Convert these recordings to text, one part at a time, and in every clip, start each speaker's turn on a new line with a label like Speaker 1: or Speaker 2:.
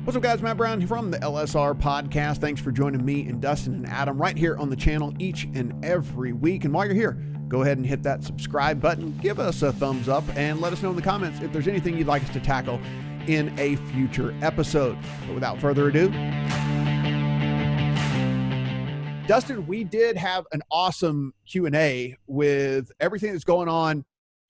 Speaker 1: What's up, guys? Matt Brown from the LSR Podcast. Thanks for joining me and Dustin and Adam right here on the channel each and every week. And while you're here, go ahead and hit that subscribe button, give us a thumbs up, and let us know in the comments if there's anything you'd like us to tackle in a future episode. But without further ado, Dustin, we did have an awesome Q&A with everything that's going on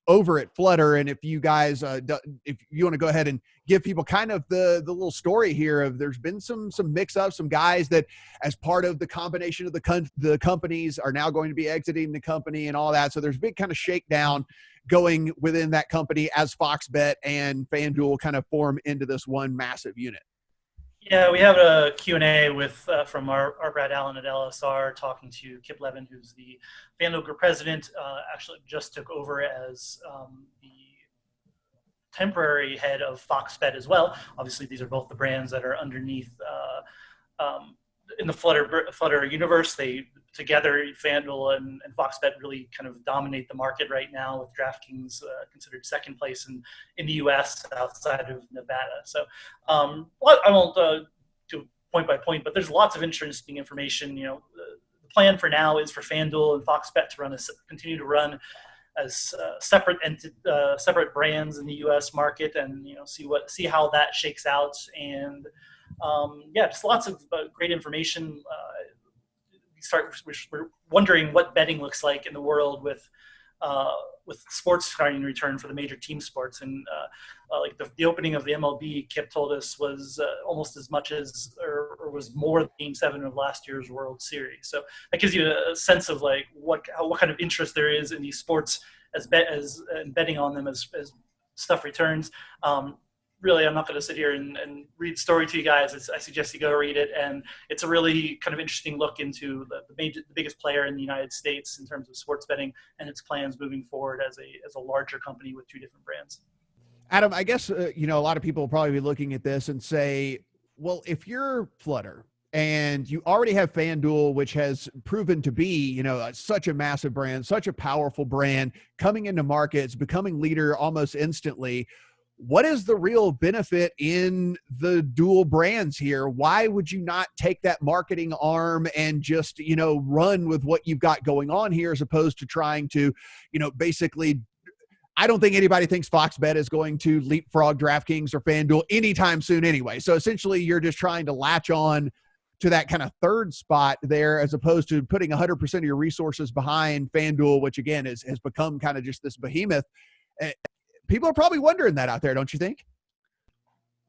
Speaker 1: over at Flutter. And if you guys, if you want to go ahead and give people kind of the little story here of there's been some mix-ups, some guys that as part of the combination of the companies are now going to be exiting the company and all that. So there's a big kind of shakedown going within that company as Fox Bet and FanDuel kind of form into this one massive unit.
Speaker 2: Yeah, we have a Q&A with from our Brad Allen at LSR talking to Kip Levin, who's the FanDuel Group president, actually just took over as the temporary head of Fox Bet as well. Obviously, these are both the brands that are underneath in the Flutter universe. They together, FanDuel and Fox Bet really kind of dominate the market right now, with DraftKings considered second place in the U.S. outside of Nevada. So I won't do point by point, but there's lots of interesting information. You know, the plan for now is for FanDuel and Fox Bet to continue to run as separate brands in the U.S. market, and see how that shakes out. And just lots of great information. We're wondering what betting looks like in the world with sports starting to return for the major team sports, and like the opening of the MLB, Kip told us was almost as much as or was more than Game 7 of last year's World Series. So that gives you a sense of like what kind of interest there is in these sports and betting on them as stuff returns. Really, I'm not going to sit here and read the story to you guys. I suggest you go read it. And it's a really kind of interesting look into the biggest player in the United States in terms of sports betting and its plans moving forward as a larger company with two different brands.
Speaker 1: Adam, I guess, a lot of people will probably be looking at this and say, well, if you're Flutter and you already have FanDuel, which has proven to be, such a massive brand, such a powerful brand coming into markets, becoming leader almost instantly, what is the real benefit in the dual brands here? Why would you not take that marketing arm and just, run with what you've got going on here, as opposed to trying to, basically, I don't think anybody thinks Fox Bet is going to leapfrog DraftKings or FanDuel anytime soon anyway. So essentially you're just trying to latch on to that kind of third spot there, as opposed to putting 100% of your resources behind FanDuel, which again has become kind of just this behemoth. People are probably wondering that out there, don't you think?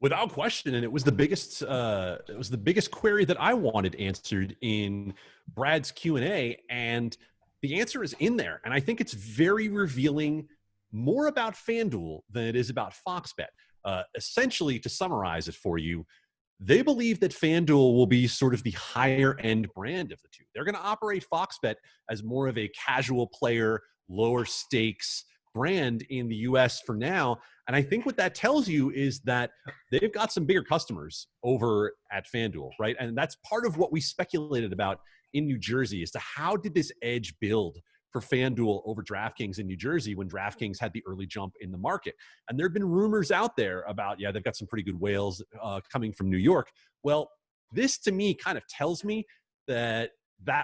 Speaker 3: Without question, and it was the biggest query that I wanted answered in Brad's Q&A, and the answer is in there. And I think it's very revealing more about FanDuel than it is about Fox Bet. Essentially, to summarize it for you, they believe that FanDuel will be sort of the higher end brand of the two. They're going to operate Fox Bet as more of a casual player, lower stakes brand in the US for now. And I think what that tells you is that they've got some bigger customers over at FanDuel, right? And that's part of what we speculated about in New Jersey, as to how did this edge build for FanDuel over DraftKings in New Jersey when DraftKings had the early jump in the market. And there have been rumors out there about, they've got some pretty good whales coming from New York. Well, this to me kind of tells me that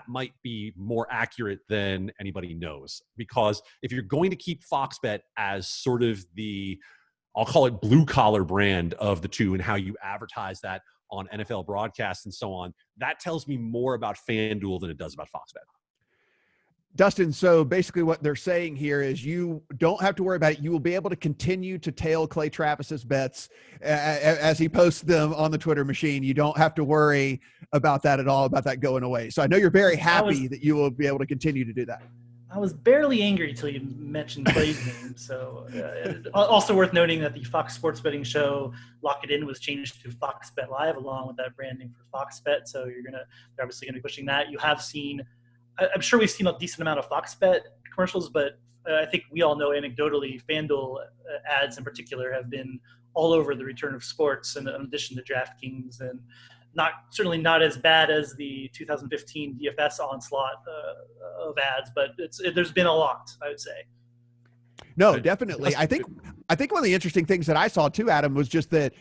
Speaker 3: might be more accurate than anybody knows. Because if you're going to keep Fox Bet as sort of I'll call it blue collar brand of the two, and how you advertise that on NFL broadcasts and so on, that tells me more about FanDuel than it does about Fox Bet.
Speaker 1: Dustin, so basically what they're saying here is you don't have to worry about it. You will be able to continue to tail Clay Travis's bets as he posts them on the Twitter machine. You don't have to worry about that at all, about that going away. So I know you're very happy that you will be able to continue to do that.
Speaker 2: I was barely angry until you mentioned Clay's name. So also worth noting that the Fox Sports Betting show, Lock It In, was changed to Fox Bet Live, along with that branding for Fox Bet. So they're obviously going to be pushing that. You have seen, I'm sure we've seen a decent amount of Fox Bet commercials, but I think we all know anecdotally, FanDuel ads in particular have been all over the return of sports, in addition to DraftKings, and certainly not as bad as the 2015 DFS onslaught of ads, but there's been a lot, I would say.
Speaker 1: No, definitely. I think one of the interesting things that I saw too, Adam, was just that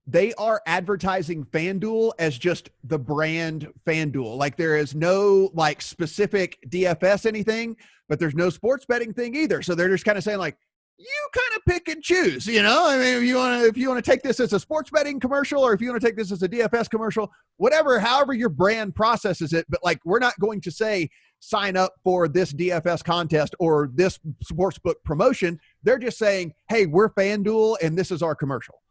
Speaker 1: they are advertising FanDuel as just the brand FanDuel. Like there is no like specific DFS anything, but there's no sports betting thing either. So they're just kind of saying like, you kind of pick and choose, you know. I mean, if you want to take this as a sports betting commercial, or if you want to take this as a DFS commercial, whatever, however your brand processes it. But like, we're not going to say sign up for this DFS contest or this sportsbook promotion. They're just saying, hey, we're FanDuel and this is our commercial.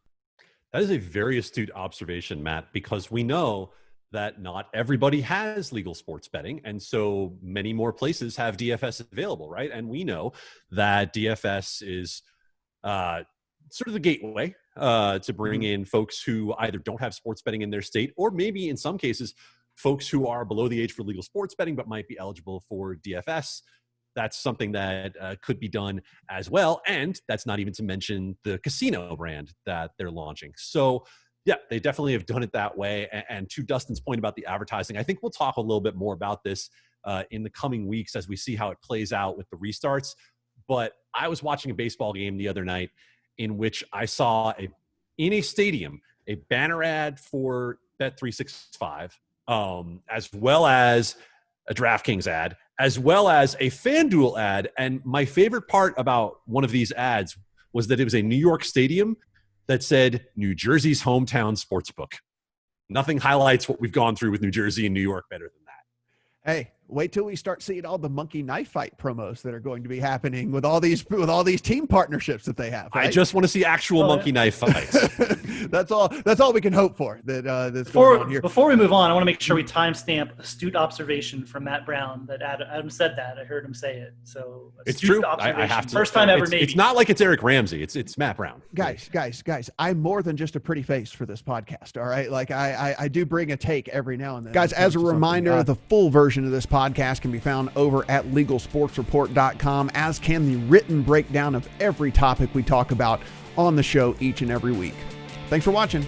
Speaker 3: That is a very astute observation, Matt, because we know that not everybody has legal sports betting. And so many more places have DFS available, right? And we know that DFS is sort of the gateway to bring in folks who either don't have sports betting in their state, or maybe in some cases, folks who are below the age for legal sports betting, but might be eligible for DFS. That's something that could be done as well. And that's not even to mention the casino brand that they're launching. So yeah, they definitely have done it that way. And to Dustin's point about the advertising, I think we'll talk a little bit more about this in the coming weeks as we see how it plays out with the restarts. But I was watching a baseball game the other night in which I saw in a stadium, a banner ad for Bet365, as well as a DraftKings ad, as well as a FanDuel ad. And my favorite part about one of these ads was that it was a New York stadium that said New Jersey's hometown sportsbook. Nothing highlights what we've gone through with New Jersey and New York better than that.
Speaker 1: Hey, wait till we start seeing all the monkey knife fight promos that are going to be happening with all these team partnerships that they have. Right?
Speaker 3: I just want to see actual monkey knife fights.
Speaker 1: That's all we can hope for. That's going on here.
Speaker 2: Before we move on, I want to make sure we timestamp astute observation from Matt Brown that Adam said that. I heard him say it. So
Speaker 3: it's true. I have to.
Speaker 2: First time ever. Maybe
Speaker 3: it's not like it's Eric Ramsey. It's Matt Brown.
Speaker 1: Guys, I'm more than just a pretty face for this podcast. All right, like I do bring a take every now and then. Guys, as a reminder, the full version of this podcast can be found over at LegalSportsReport.com, as can the written breakdown of every topic we talk about on the show each and every week. Thanks for watching.